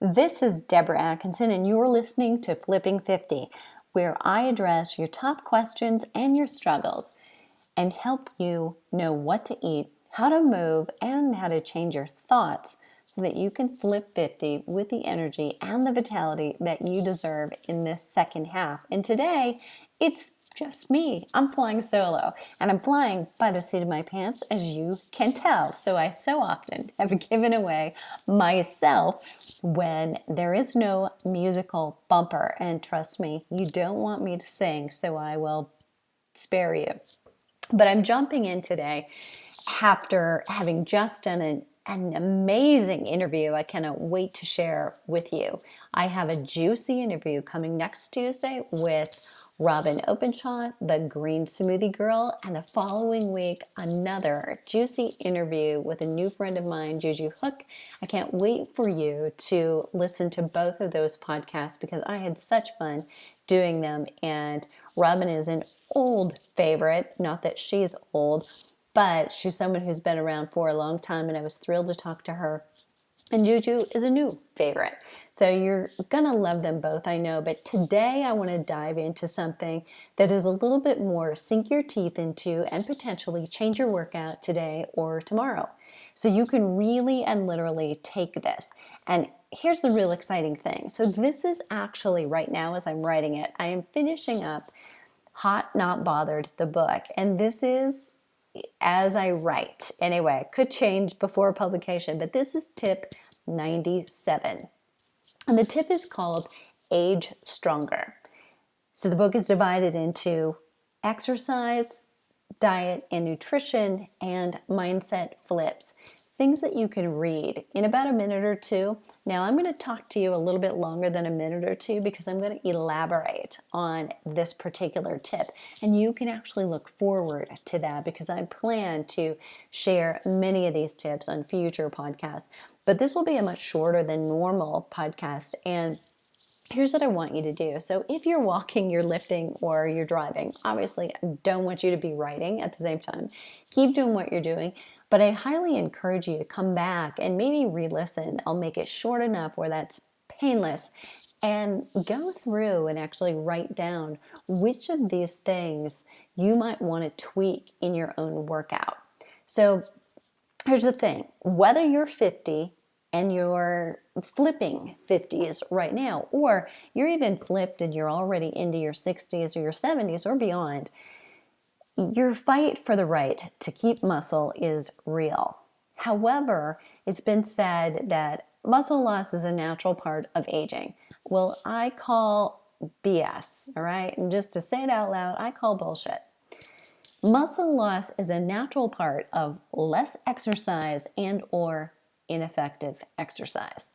This is Deborah Atkinson, and you're listening to Flipping 50, where I address your top questions and your struggles and help you know what to eat, how to move, and how to change your thoughts so that you can flip 50 with the energy and the vitality that you deserve in this second half. And today, it's just me. I'm flying solo, and I'm flying by the seat of my pants, as you can tell. So I so often have given away myself when there is no musical bumper. And trust me, you don't want me to sing, so I will spare you. But I'm jumping in today after having just done an amazing interview I cannot wait to share with you. I have a juicy interview coming next Tuesday with Robin Openshaw, the Green Smoothie Girl, and the following week, another juicy interview with a new friend of mine, Juju Hook. I can't wait for you to listen to both of those podcasts because I had such fun doing them. And Robin is an old favorite, not that she's old, but she's someone who's been around for a long time, and I was thrilled to talk to her. And Juju is a new favorite. So you're going to love them both, I know. But today I want to dive into something that is a little bit more sink your teeth into and potentially change your workout today or tomorrow. So you can really and literally take this. And here's the real exciting thing. So this is actually right now as I'm writing it, I am finishing up Hot Not Bothered, the book. And this is as I write. Anyway, it could change before publication, but this is tip 97. And the tip is called Age Stronger. So the book is divided into exercise, diet and nutrition, and mindset flips. Things that you can read in about a minute or two. Now, I'm going to talk to you a little bit longer than a minute or two because I'm going to elaborate on this particular tip. And you can actually look forward to that because I plan to share many of these tips on future podcasts. But this will be a much shorter than normal podcast. And here's what I want you to do. So if you're walking, you're lifting, or you're driving, obviously I don't want you to be writing at the same time. Keep doing what you're doing. But I highly encourage you to come back and maybe re-listen. I'll make it short enough where that's painless and go through and actually write down which of these things you might want to tweak in your own workout. So here's the thing. Whether you're 50 and you're flipping 50s right now, or you're even flipped and you're already into your 60s or your 70s or beyond, your fight for the right to keep muscle is real. However, it's been said that muscle loss is a natural part of aging. Well, I call BS, all right? And just to say it out loud, I call bullshit. Muscle loss is a natural part of less exercise and or ineffective exercise.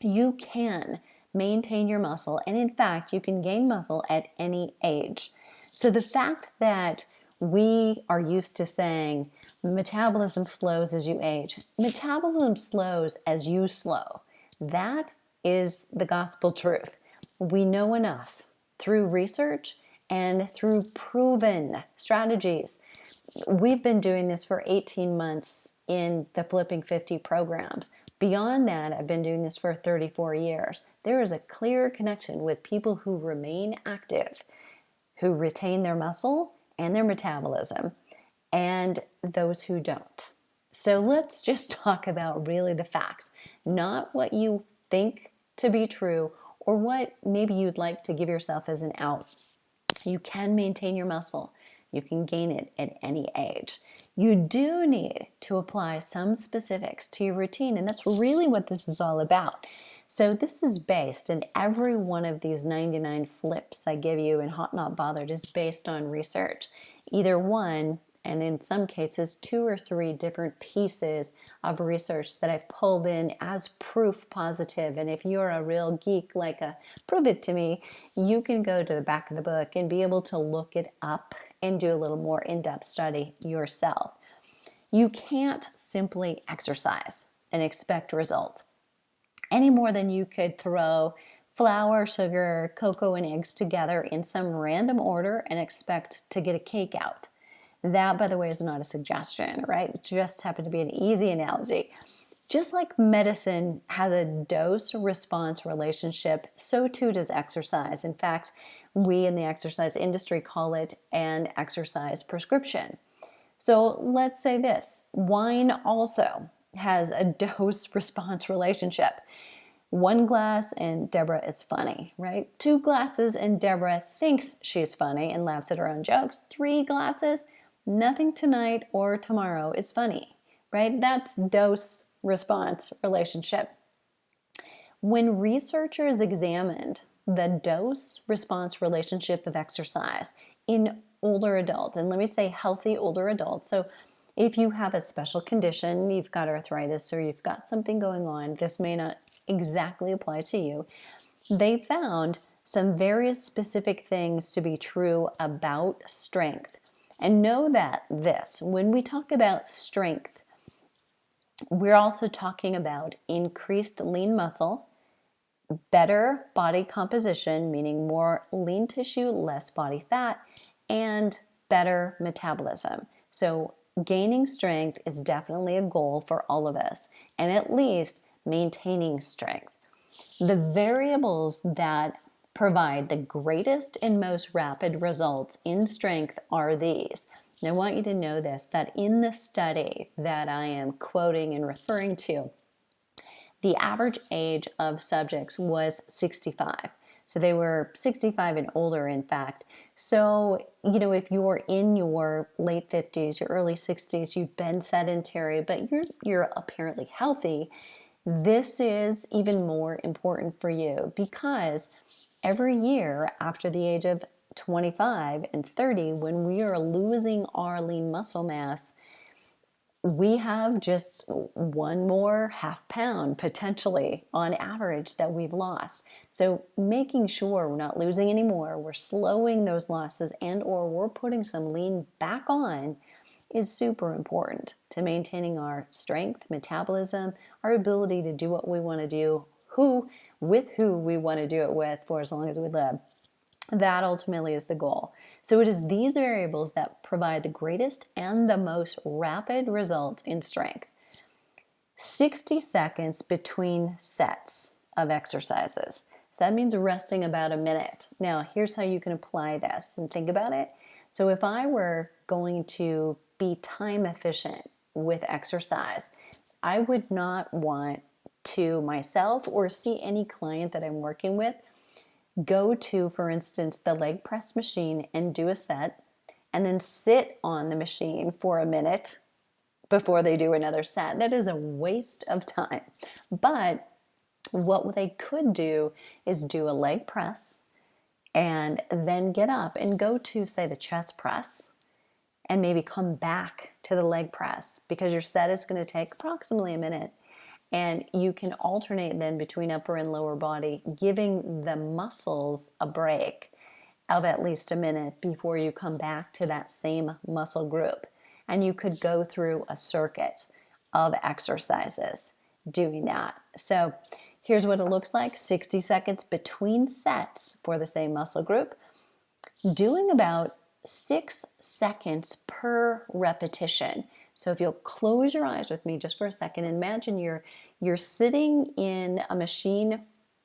You can maintain your muscle, and in fact, you can gain muscle at any age. So the fact that we are used to saying metabolism slows as you age, metabolism slows as you slow. That is the gospel truth. We know enough through research and through proven strategies. We've been doing this for 18 months in the Flipping 50 programs. Beyond that, I've been doing this for 34 years. There is a clear connection with people who remain active, who retain their muscle and their metabolism, and those who don't. So let's just talk about really the facts, not what you think to be true or what maybe you'd like to give yourself as an out. You can maintain your muscle. You can gain it at any age. You do need to apply some specifics to your routine, and that's really what this is all about. So this is based, and every one of these 99 flips I give you in Hot Not Bothered is based on research. Either one, and in some cases, 2 or 3 different pieces of research that I've pulled in as proof positive. And if you're a real geek like a prove it to me, you can go to the back of the book and be able to look it up and do a little more in-depth study yourself. You can't simply exercise and expect results any more than you could throw flour, sugar, cocoa, and eggs together in some random order and expect to get a cake out. That, by the way, is not a suggestion, right? It just happened to be an easy analogy. Just like medicine has a dose-response relationship, so too does exercise. In fact, we in the exercise industry call it an exercise prescription. So let's say this, wine also has a dose-response relationship. 1 glass and Deborah is funny, right? 2 glasses and Deborah thinks she's funny and laughs at her own jokes. 3 glasses, nothing tonight or tomorrow is funny, right? That's dose-response relationship. When researchers examined the dose-response relationship of exercise in older adults, and let me say healthy older adults, so if you have a special condition, you've got arthritis or you've got something going on, this may not exactly apply to you, they found some very specific things to be true about strength. And know that when we talk about strength, we're also talking about increased lean muscle, better body composition, meaning more lean tissue, less body fat, and better metabolism. So gaining strength is definitely a goal for all of us, and at least maintaining strength. The variables that provide the greatest and most rapid results in strength are these. And I want you to know this, that in the study that I am quoting and referring to, the average age of subjects was 65. So they were 65 and older, in fact. So, if you're in your late 50s, your early 60s, you've been sedentary, but you're apparently healthy, this is even more important for you because every year after the age of 25 and 30, when we are losing our lean muscle mass, we have just 1 more half pound potentially on average that we've lost. So making sure we're not losing any more, we're slowing those losses and or we're putting some lean back on is super important to maintaining our strength, metabolism, our ability to do what we want to do, with who we want to do it with for as long as we live. That ultimately is the goal. So it is these variables that provide the greatest and the most rapid results in strength. 60 seconds between sets of exercises. So that means resting about a minute. Now, here's how you can apply this and think about it. So if I were going to be time efficient with exercise, I would not want to myself or see any client that I'm working with go to, for instance, the leg press machine and do a set and then sit on the machine for a minute before they do another set. That is a waste of time. But what they could do is do a leg press and then get up and go to, say, the chest press and maybe come back to the leg press because your set is going to take approximately a minute. And you can alternate then between upper and lower body, giving the muscles a break of at least a minute before you come back to that same muscle group. And you could go through a circuit of exercises doing that. So here's what it looks like, 60 seconds between sets for the same muscle group, doing about 6 seconds per repetition. So if you'll close your eyes with me just for a second, imagine you're sitting in a machine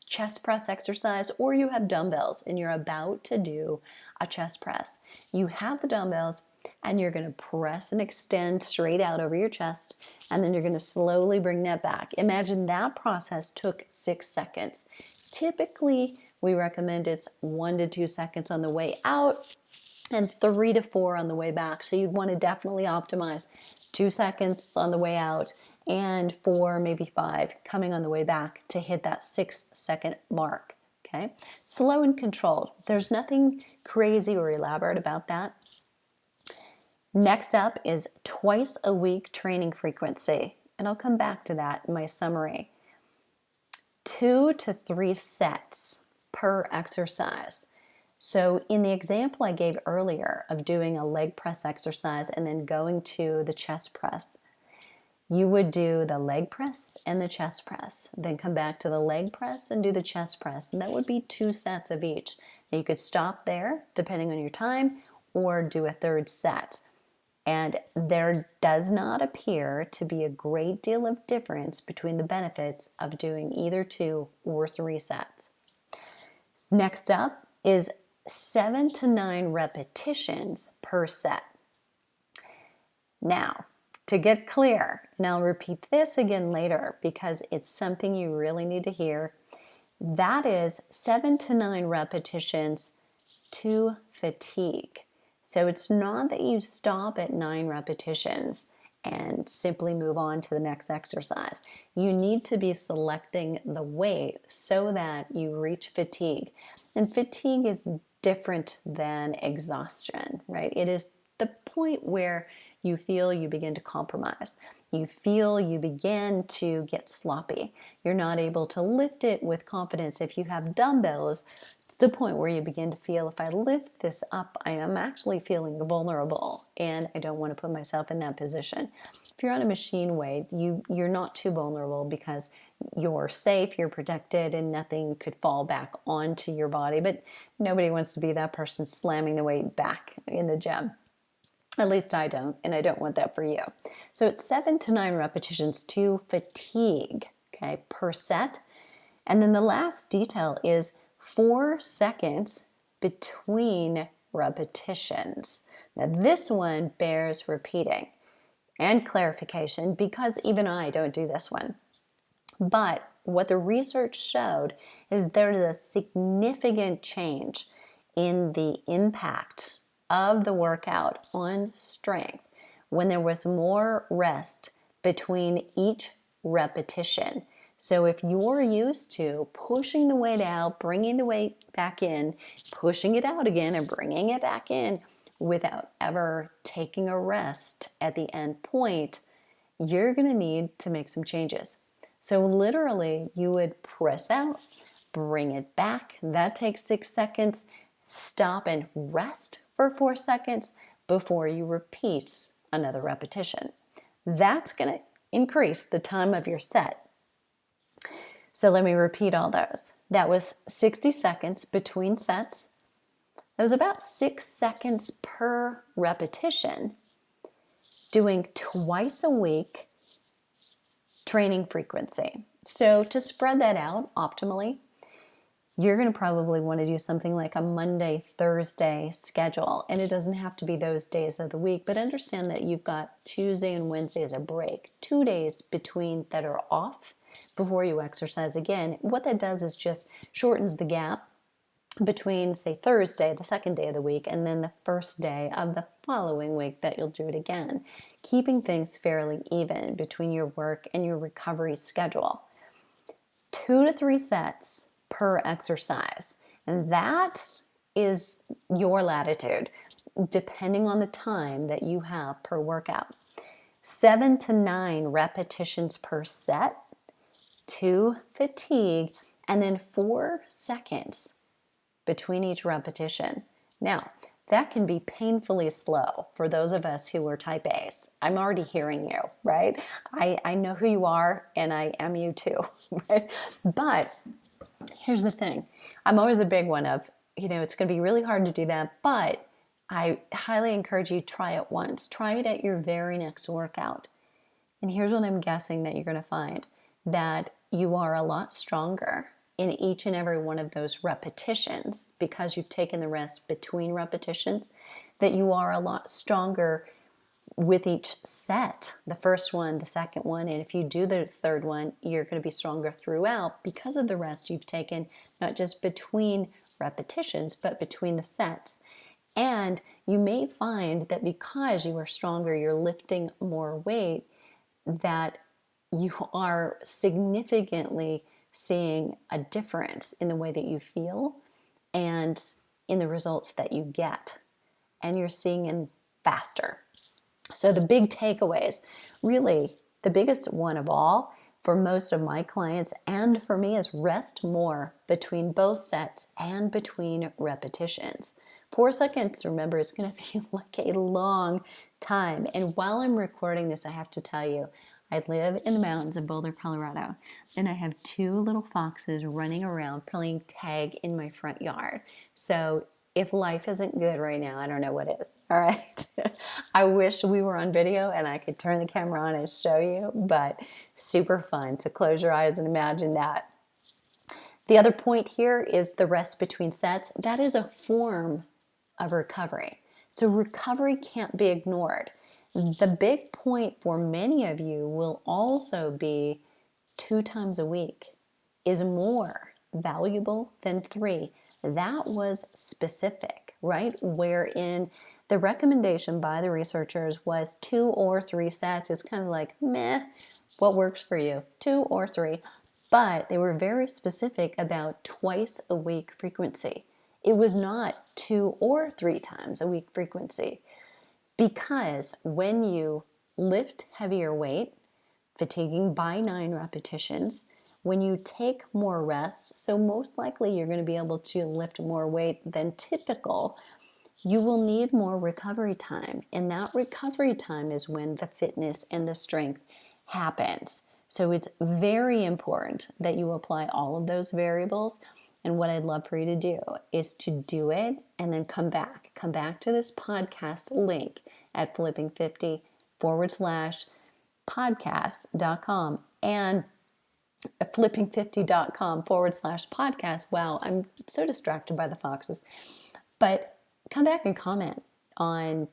chest press exercise, or you have dumbbells and you're about to do a chest press. You have the dumbbells and you're going to press and extend straight out over your chest, and then you're going to slowly bring that back. Imagine that process took 6 seconds. Typically, we recommend it's 1 to 2 seconds on the way out and 3 to 4 on the way back. So you'd want to definitely optimize 2 seconds on the way out and 4, maybe 5 coming on the way back to hit that 6 second mark. Okay, slow and controlled. There's nothing crazy or elaborate about that. Next up is twice a week training frequency, and I'll come back to that in my summary. 2 to 3 sets per exercise. So in the example I gave earlier of doing a leg press exercise and then going to the chest press, you would do the leg press and the chest press, then come back to the leg press and do the chest press, and that would be 2 sets of each. Now you could stop there depending on your time or do a 3rd set. And there does not appear to be a great deal of difference between the benefits of doing either 2 or 3 sets. Next up is 7 to 9 repetitions per set. Now, to get clear, and I'll repeat this again later because it's something you really need to hear, that is 7 to 9 repetitions to fatigue. So it's not that you stop at 9 repetitions and simply move on to the next exercise. You need to be selecting the weight so that you reach fatigue. And fatigue is different than exhaustion, right? It is the point where you feel you begin to compromise. You feel you begin to get sloppy. You're not able to lift it with confidence. If you have dumbbells, it's the point where you begin to feel, if I lift this up, I am actually feeling vulnerable and I don't want to put myself in that position. If you're on a machine weight, you're not too vulnerable because you're safe, you're protected, and nothing could fall back onto your body. But nobody wants to be that person slamming the weight back in the gym. At least I don't, and I don't want that for you. So it's 7 to 9 repetitions to fatigue, okay, per set. And then the last detail is 4 seconds between repetitions. Now this one bears repeating and clarification because even I don't do this one. But what the research showed is there's a significant change in the impact of the workout on strength when there was more rest between each repetition. So if you're used to pushing the weight out, bringing the weight back in, pushing it out again and bringing it back in without ever taking a rest at the end point, you're going to need to make some changes. So literally you would press out, bring it back. That takes 6 seconds. Stop and rest for 4 seconds before you repeat another repetition. That's going to increase the time of your set. So let me repeat all those. That was 60 seconds between sets. That was about 6 seconds per repetition, doing twice a week training frequency. So to spread that out optimally, you're going to probably want to do something like a Monday, Thursday schedule. And it doesn't have to be those days of the week, but understand that you've got Tuesday and Wednesday as a break, 2 days between that are off before you exercise again. What that does is just shortens the gap between, say, Thursday, the second day of the week, and then the first day of the following week that you'll do it again, keeping things fairly even between your work and your recovery schedule. 2 to 3 sets per exercise, and that is your latitude depending on the time that you have per workout. 7 to 9 repetitions per set to fatigue, and then 4 seconds between each repetition. Now, that can be painfully slow for those of us who are type A's. I'm already hearing you, right? I know who you are, and I am you too, right? But here's the thing. I'm always a big one of, it's going to be really hard to do that, but I highly encourage you to try it once. Try it at your very next workout. And here's what I'm guessing that you're going to find, that you are a lot stronger in each and every one of those repetitions because you've taken the rest between repetitions, that you are a lot stronger with each set, the first one, the second one, and if you do the third one, you're going to be stronger throughout because of the rest you've taken, not just between repetitions, but between the sets. And you may find that because you are stronger, you're lifting more weight, that you are significantly seeing a difference in the way that you feel and in the results that you get. And you're seeing them faster. So the big takeaways, really the biggest one of all for most of my clients and for me, is rest more between both sets and between repetitions. 4 seconds, remember, is going to feel like a long time. And while I'm recording this, I have to tell you, I live in the mountains of Boulder, Colorado, and I have 2 little foxes running around playing tag in my front yard. So if life isn't good right now, I don't know what is. All right. I wish we were on video and I could turn the camera on and show you, but super fun. So close your eyes and imagine that. The other point here is the rest between sets. That is a form of recovery. So recovery can't be ignored. The big point for many of you will also be 2 times a week is more valuable than 3. That was specific, right? Wherein the recommendation by the researchers was 2 or 3 sets. It's kind of like, meh, what works for you, 2 or 3. But they were very specific about twice a week frequency. It was not 2 or 3 times a week frequency. Because when you lift heavier weight, fatiguing by 9 repetitions, when you take more rest, so most likely you're going to be able to lift more weight than typical, you will need more recovery time. And that recovery time is when the fitness and the strength happens. So it's very important that you apply all of those variables. And what I'd love for you to do is to do it and then come back. Come back to this podcast link at flipping50/podcast.com and flipping50.com/podcast. Wow, I'm so distracted by the foxes. But come back and comment on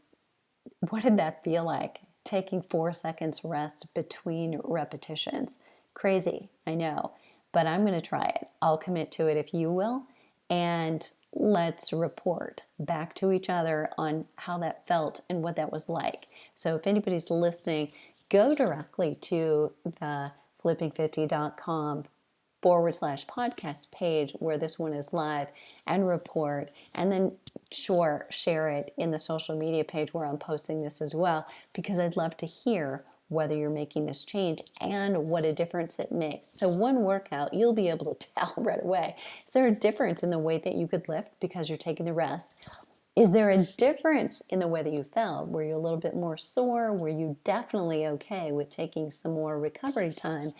what did that feel like, taking 4 seconds rest between repetitions. Crazy, I know, but I'm going to try it. I'll commit to it if you will, and let's report back to each other on how that felt and what that was like. So if anybody's listening, go directly to the flipping50.com/podcast page where this one is live and report, and then share it in the social media page where I'm posting this as well, because I'd love to hear whether you're making this change and what a difference it makes. So one workout, you'll be able to tell right away. Is there a difference in the weight that you could lift because you're taking the rest? Is there a difference in the way that you felt? Were you a little bit more sore? Were you definitely okay with taking some more recovery time?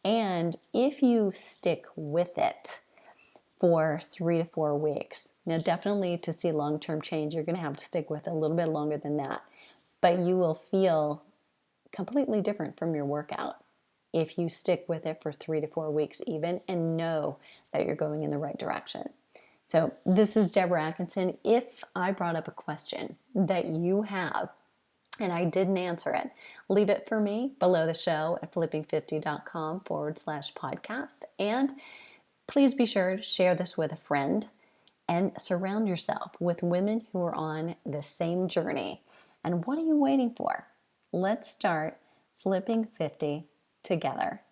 And if you stick with it for 3 to 4 weeks, now definitely to see long-term change, you're going to have to stick with it a little bit longer than that. But you will feel completely different from your workout if you stick with it for 3 to 4 weeks even and know that you're going in the right direction. So this is Deborah Atkinson. If I brought up a question that you have and I didn't answer it, leave it for me below the show at flipping50.com/podcast. And please be sure to share this with a friend and surround yourself with women who are on the same journey. And what are you waiting for? Let's start flipping 50 together.